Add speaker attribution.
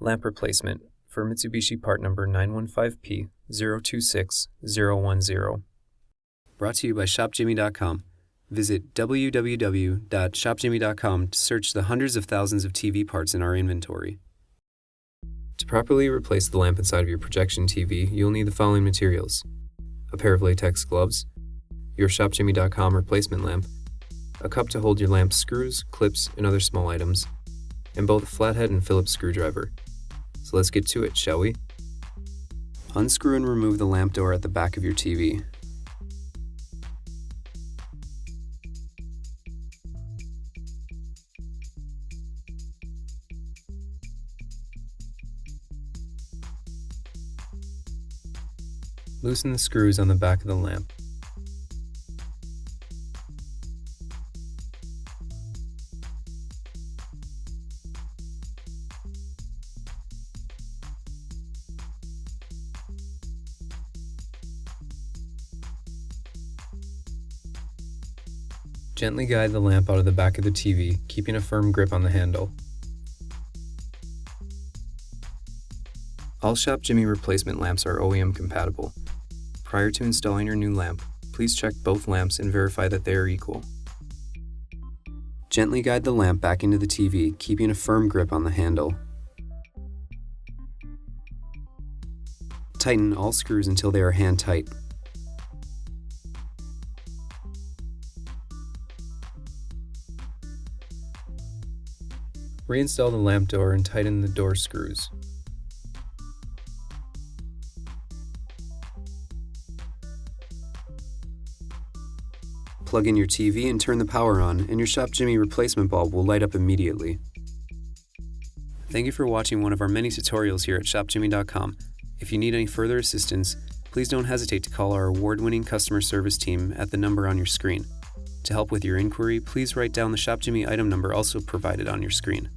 Speaker 1: Lamp replacement for Mitsubishi part number 915P026010.
Speaker 2: Brought to you by ShopJimmy.com. Visit www.shopjimmy.com to search the hundreds of thousands of TV parts in our inventory.
Speaker 1: To properly replace the lamp inside of your projection TV, you'll need the following materials: a pair of latex gloves, your ShopJimmy.com replacement lamp, a cup to hold your lamp screws, clips, and other small items, and both a flathead and Phillips screwdriver. So let's get to it, shall we?
Speaker 2: Unscrew and remove the lamp door at the back of your TV.
Speaker 1: Loosen the screws on the back of the lamp. Gently guide the lamp out of the back of the TV, keeping a firm grip on the handle. All ShopJimmy replacement lamps are OEM compatible. Prior to installing your new lamp, please check both lamps and verify that they are equal.
Speaker 2: Gently guide the lamp back into the TV, keeping a firm grip on the handle. Tighten all screws until they are hand tight.
Speaker 1: Reinstall the lamp door and tighten the door screws.
Speaker 2: Plug in your TV and turn the power on, and your ShopJimmy replacement bulb will light up immediately. Thank you for watching one of our many tutorials here at ShopJimmy.com. If you need any further assistance, please don't hesitate to call our award-winning customer service team at the number on your screen. To help with your inquiry, please write down the ShopJimmy item number also provided on your screen.